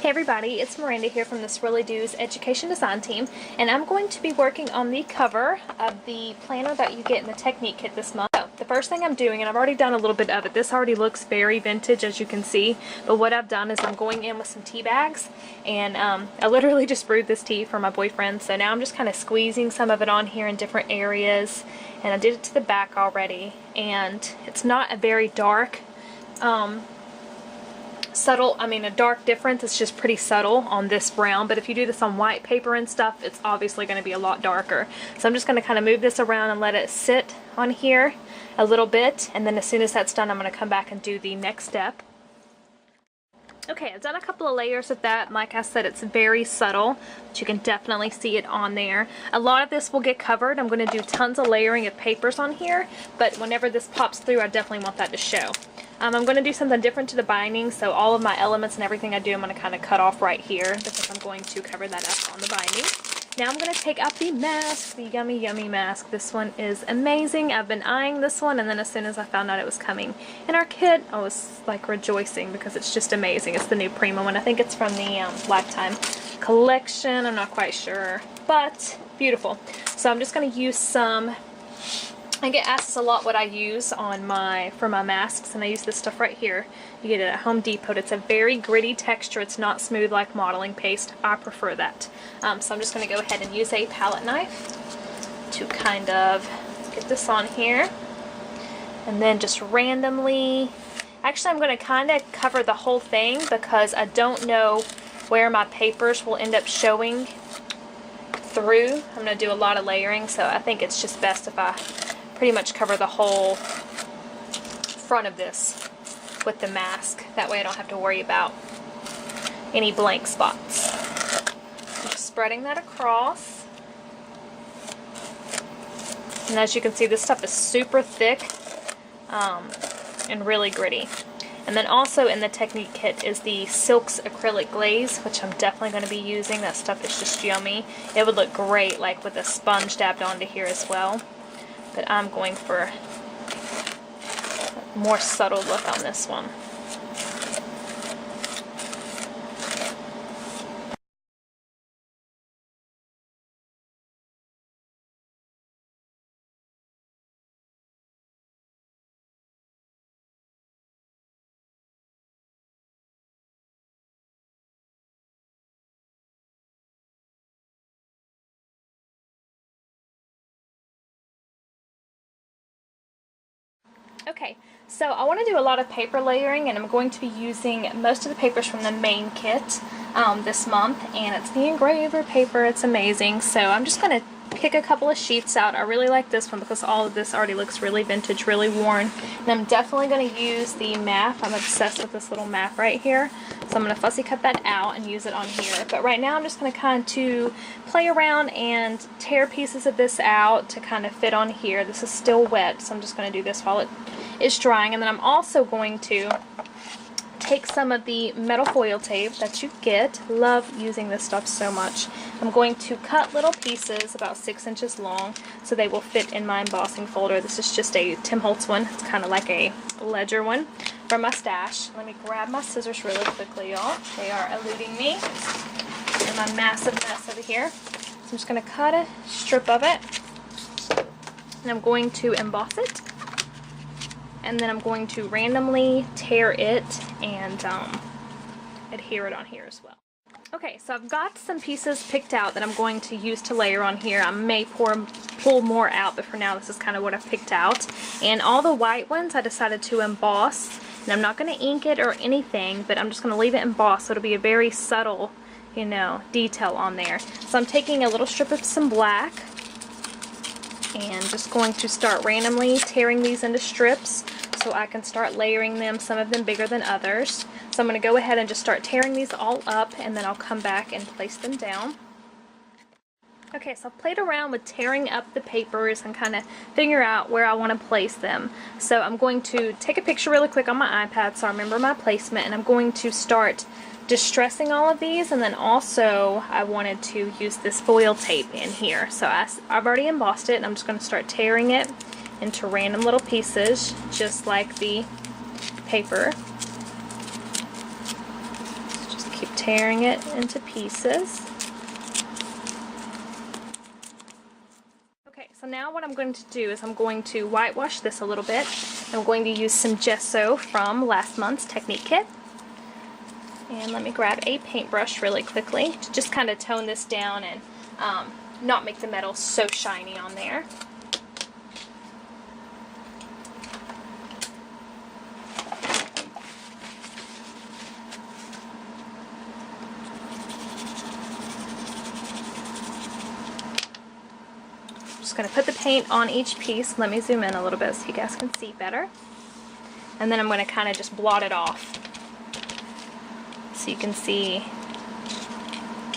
Hey everybody, it's Miranda here from the Swirly Do's Education Design Team, and I'm going to be working on the cover of the planner that you get in the Technique Kit this month. So, the first thing I'm doing, and I've already done a little bit of it, this already looks very vintage as you can see, but what I've done is I'm going in with some tea bags, and I literally just brewed this tea for my boyfriend, so now I'm just kind of squeezing some of it on here in different areas, and I did it to the back already, and it's not a very dark, a dark difference. It's just pretty subtle on this brown, but if you do this on white paper and stuff, it's obviously going to be a lot darker. So I'm just going to kind of move this around and let it sit on here a little bit, and then as soon as that's done, I'm going to come back and do the next step. Okay, I've done a couple of layers of that. Like I said, it's very subtle, but you can definitely see it on there. A lot of this will get covered. I'm going to do tons of layering of papers on here, but whenever this pops through, I definitely want that to show. I'm going to do something different to the binding, so all of my elements and everything I do, I'm going to kind of cut off right here because I'm going to cover that up on the binding. Now I'm going to take out the mask, the Yummy Yummy mask. This one is amazing. I've been eyeing this one, and then as soon as I found out it was coming in our kit, I was like rejoicing because it's just amazing. It's the new Prima one. I think it's from the Lifetime collection. I'm not quite sure, but beautiful. So I'm just going to use some. I get asked this a lot what I use on for my masks, and I use this stuff right here. You get it at Home Depot. It's a very gritty texture. It's not smooth like modeling paste. I prefer that. So I'm just going to go ahead and use a palette knife to kind of get this on here. And then just randomly, actually I'm going to kind of cover the whole thing because I don't know where my papers will end up showing through. I'm going to do a lot of layering, so I think it's just best if I pretty much cover the whole front of this with the mask. That way I don't have to worry about any blank spots. I'm just spreading that across. And as you can see, this stuff is super thick and really gritty. And then also in the Technique Kit is the Silks Acrylic Glaze, which I'm definitely going to be using. That stuff is just yummy. It would look great like with a sponge dabbed onto here as well. But I'm going for a more subtle look on this one. Okay, so I want to do a lot of paper layering, and I'm going to be using most of the papers from the main kit this month, and it's the Engraver paper. It's amazing. So I'm just going to pick a couple of sheets out. I really like this one because all of this already looks really vintage, really worn. And I'm definitely going to use the map. I'm obsessed with this little map right here. So I'm going to fussy cut that out and use it on here. But right now I'm just going to kind of play around and tear pieces of this out to kind of fit on here. This is still wet, so I'm just going to do this while it is drying. And then I'm also going to take some of the metal foil tape that you get. Love using this stuff so much. I'm going to cut little pieces about 6 inches long so they will fit in my embossing folder. This is just a Tim Holtz one. It's kind of like a ledger one from my stash. Let me grab my scissors really quickly, y'all. They are eluding me in my massive mess over here. So I'm just going to cut a strip of it, and I'm going to emboss it. And then I'm going to randomly tear it and adhere it on here as well. Okay, so I've got some pieces picked out that I'm going to use to layer on here. I may pull more out, but for now this is kind of what I've picked out. And all the white ones I decided to emboss. And I'm not going to ink it or anything, but I'm just going to leave it embossed, so it'll be a very subtle, you know, detail on there. So I'm taking a little strip of some black and just going to start randomly tearing these into strips so I can start layering them, some of them bigger than others. So I'm going to go ahead and just start tearing these all up, and then I'll come back and place them down. Okay, so I've played around with tearing up the papers and kind of figure out where I want to place them. So I'm going to take a picture really quick on my iPad so I remember my placement, and I'm going to start distressing all of these, and then also I wanted to use this foil tape in here. So I've already embossed it, and I'm just going to start tearing it into random little pieces, just like the paper. Just keep tearing it into pieces. Okay, so now what I'm going to do is I'm going to whitewash this a little bit. I'm going to use some gesso from last month's Technique kit. And let me grab a paintbrush really quickly to just kind of tone this down and not make the metal so shiny on there. Just going to put the paint on each piece. Let me zoom in a little bit so you guys can see better. And then I'm going to kind of just blot it off so you can see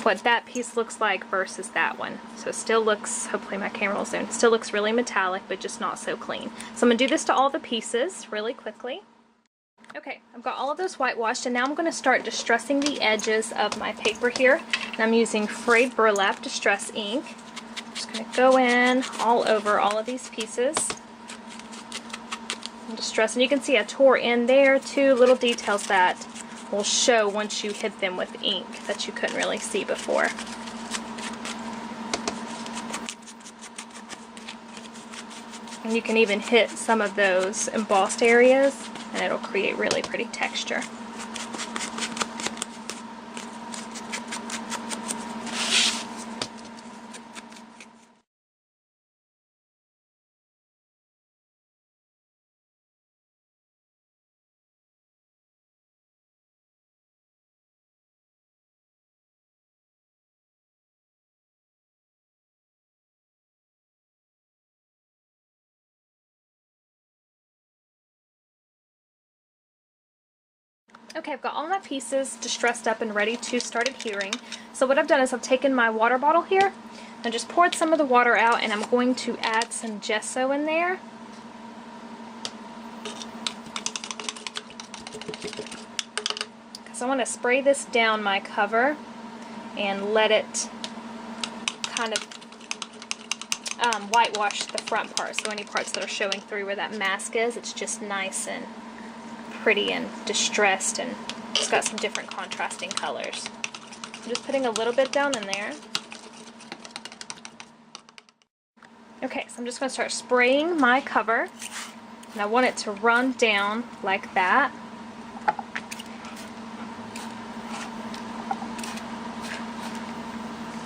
what that piece looks like versus that one. So it still looks, hopefully my camera will zoom, it still looks really metallic but just not so clean. So I'm going to do this to all the pieces really quickly. Okay, I've got all of those whitewashed, and now I'm going to start distressing the edges of my paper here. And I'm using frayed burlap distress ink. I'm just going to go in all over all of these pieces and distress. And you can see I tore in there too, little details that will show once you hit them with ink that you couldn't really see before. And you can even hit some of those embossed areas and it'll create really pretty texture. Okay, I've got all my pieces distressed up and ready to start adhering. So what I've done is I've taken my water bottle here and just poured some of the water out, and I'm going to add some gesso in there. Because I want to spray this down my cover and let it kind of whitewash the front part. So any parts that are showing through where that mask is, it's just nice and pretty and distressed, and it's got some different contrasting colors. I'm just putting a little bit down in there. Okay, so I'm just going to start spraying my cover, and I want it to run down like that.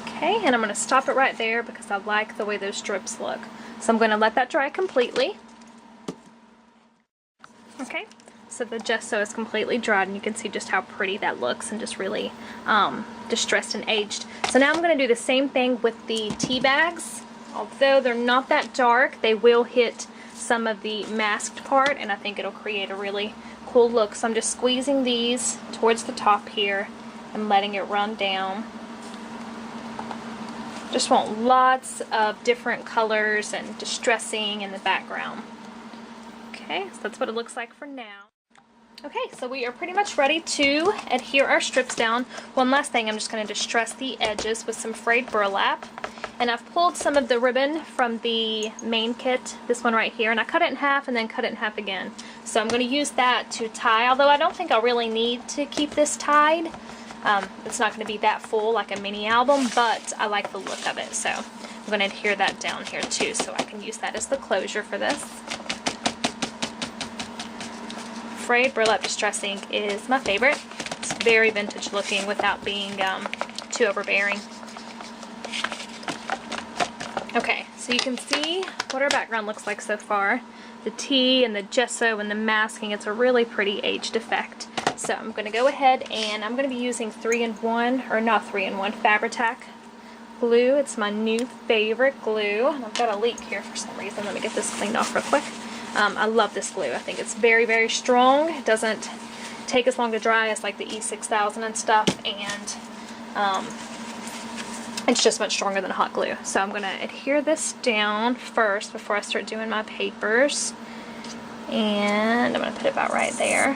Okay, and I'm going to stop it right there because I like the way those strips look. So I'm going to let that dry completely. Okay. So the gesso is completely dried, and you can see just how pretty that looks and just really distressed and aged. So now I'm going to do the same thing with the tea bags. Although they're not that dark, they will hit some of the masked part, and I think it'll create a really cool look. So I'm just squeezing these towards the top here and letting it run down. Just want lots of different colors and distressing in the background. Okay, so that's what it looks like for now. Okay, so we are pretty much ready to adhere our strips down. One last thing, I'm just going to distress the edges with some frayed burlap. And I've pulled some of the ribbon from the main kit, this one right here, and I cut it in half and then cut it in half again. So I'm going to use that to tie, although I don't think I'll really need to keep this tied. It's not going to be that full like a mini album, but I like the look of it. So I'm going to adhere that down here too, so I can use that as the closure for this. Frayed burlap distress ink is my favorite. It's very vintage looking without being too overbearing. Okay, so you can see what our background looks like so far. The tea and the gesso and the masking, it's a really pretty aged effect. So I'm going to go ahead and I'm going to be using 3-in-1, or not 3-in-1, Fabri-Tac glue. It's my new favorite glue. And I've got a leak here for some reason. Let me get this cleaned off real quick. I love this glue. I think it's very, very strong. It doesn't take as long to dry as like the E6000 and stuff, and it's just much stronger than hot glue. So I'm going to adhere this down first before I start doing my papers, and I'm going to put it about right there.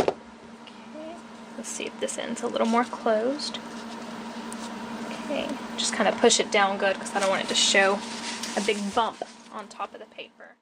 Okay, let's see if this end's a little more closed. Okay, just kind of push it down good because I don't want it to show a big bump on top of the paper.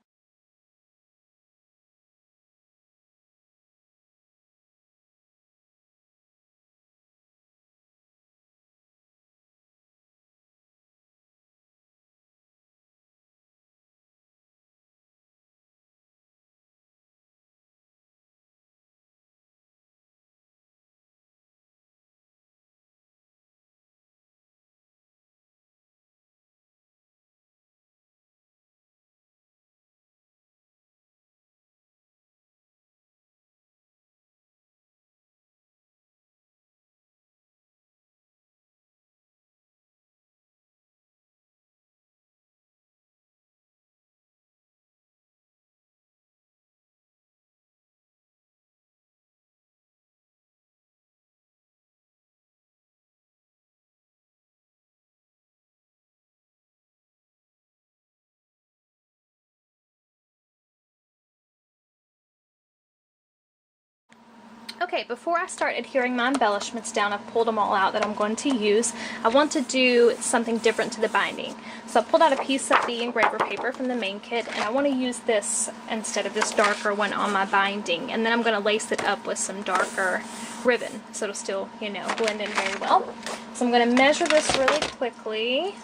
Okay, before I start adhering my embellishments down, I've pulled them all out that I'm going to use. I want to do something different to the binding. So I pulled out a piece of the engraver paper from the main kit, and I want to use this instead of this darker one on my binding. And then I'm going to lace it up with some darker ribbon, so it'll still, you know, blend in very well. So I'm going to measure this really quickly.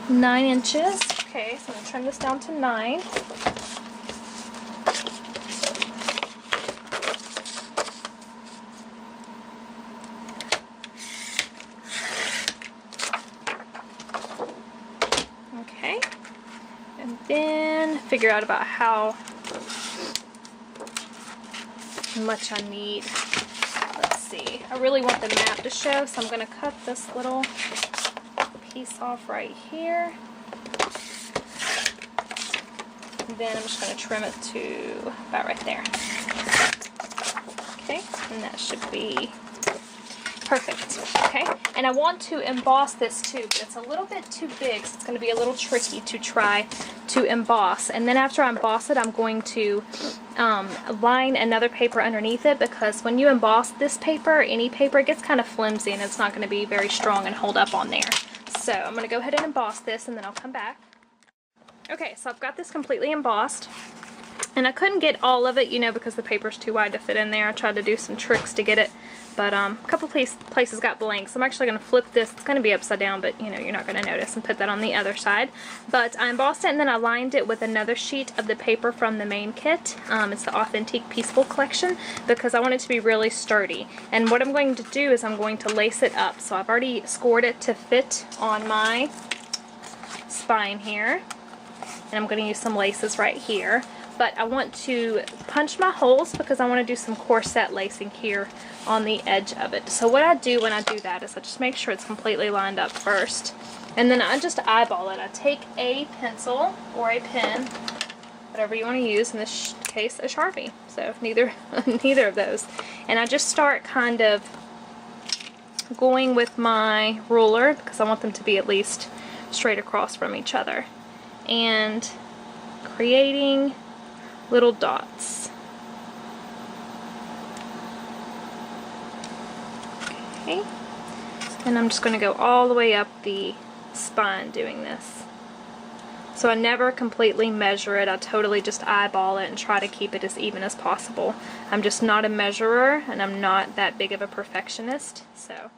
9 inches. Okay, so I'm going to trim this down to 9. Okay, and then figure out about how much I need. Let's see. I really want the map to show, so I'm going to cut this little piece off right here. And then I'm just going to trim it to about right there. Okay, and that should be perfect. Okay, and I want to emboss this too, but it's a little bit too big, so it's going to be a little tricky to try to emboss. And then after I emboss it, I'm going to line another paper underneath it, because when you emboss this paper, any paper, it gets kind of flimsy and it's not going to be very strong and hold up on there. So I'm going to go ahead and emboss this, and then I'll come back. Okay, so I've got this completely embossed, and I couldn't get all of it, you know, because the paper's too wide to fit in there. I tried to do some tricks to get it, but a couple places got blank, so I'm actually going to flip this. It's going to be upside down, but you know, you're not going to notice, and put that on the other side. But I embossed it, and then I lined it with another sheet of the paper from the main kit. It's the Authentique Peaceful Collection, because I want it to be really sturdy. And what I'm going to do is I'm going to lace it up. So I've already scored it to fit on my spine here, and I'm going to use some laces right here. But I want to punch my holes because I want to do some corset lacing here on the edge of it. So what I do when I do that is I just make sure it's completely lined up first, and then I just eyeball it. I take a pencil or a pen, whatever you want to use, in this case a Sharpie, so neither of those, and I just start kind of going with my ruler, because I want them to be at least straight across from each other, and creating little dots. Okay, and I'm just going to go all the way up the spine doing this. So I never completely measure it. I totally just eyeball it and try to keep it as even as possible. I'm just not a measurer, and I'm not that big of a perfectionist, so.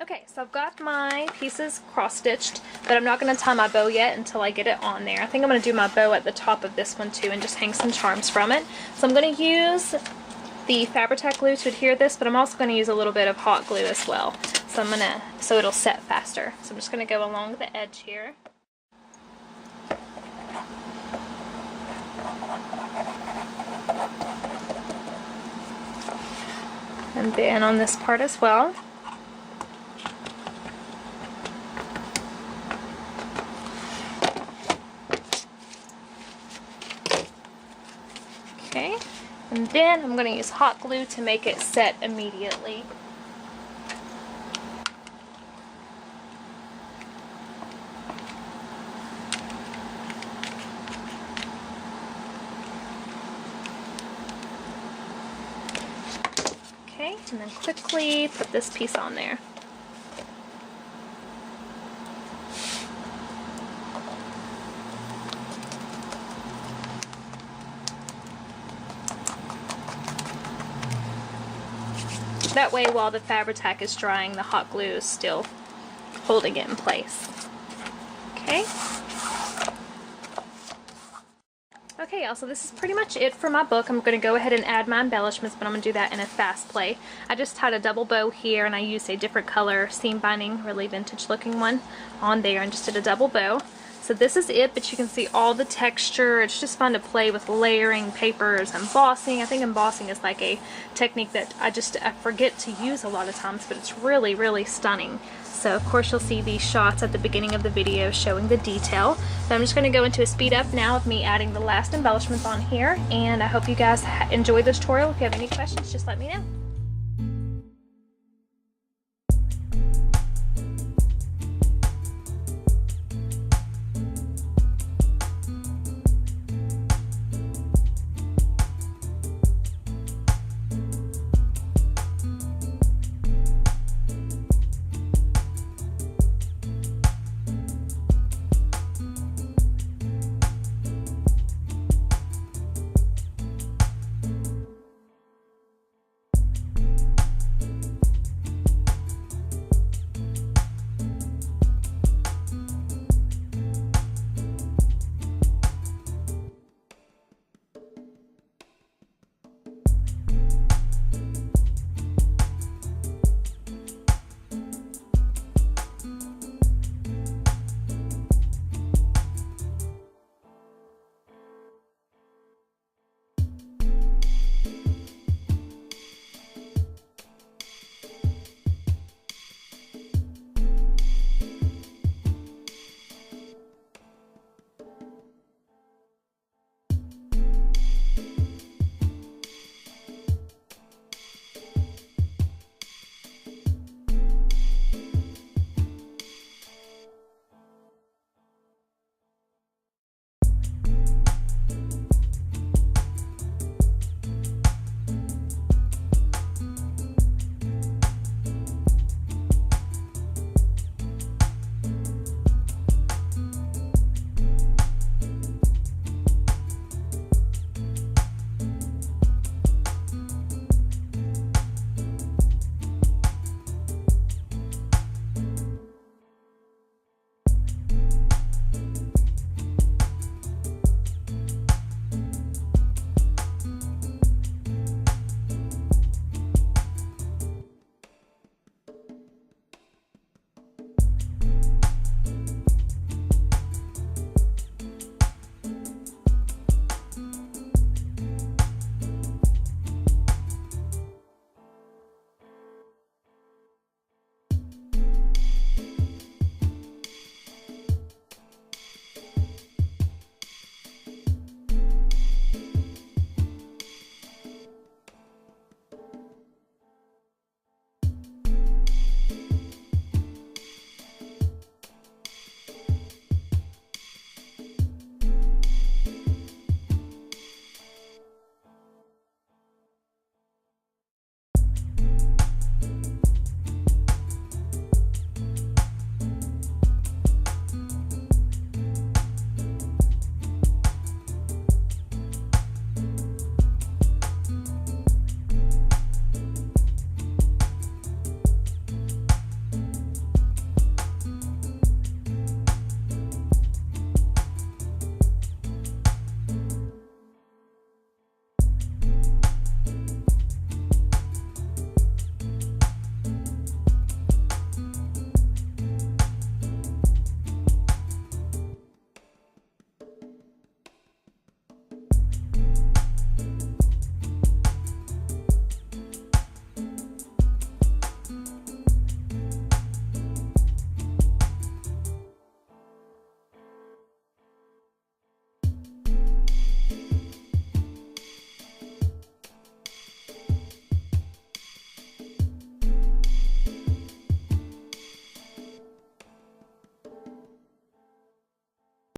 Okay, so I've got my pieces cross-stitched, but I'm not going to tie my bow yet until I get it on there. I think I'm going to do my bow at the top of this one too, and just hang some charms from it. So I'm going to use the Fabri-Tac glue to adhere this, but I'm also going to use a little bit of hot glue as well. So so it'll set faster. So I'm just going to go along the edge here. And then on this part as well. Okay, and then I'm going to use hot glue to make it set immediately. Okay, and then quickly put this piece on there. That way while the Fabri-Tac is drying, the hot glue is still holding it in place. Okay. Okay, y'all, so this is pretty much it for my book. I'm going to go ahead and add my embellishments, but I'm going to do that in a fast play. I just tied a double bow here, and I used a different color seam binding, really vintage looking one, on there, and just did a double bow. So this is it, but you can see all the texture. It's just fun to play with layering papers, embossing. I think embossing is like a technique that I forget to use a lot of times, but it's really, really stunning. So of course you'll see these shots at the beginning of the video showing the detail. So I'm just going to go into a speed up now of me adding the last embellishments on here, and I hope you guys enjoyed this tutorial. If you have any questions, just let me know.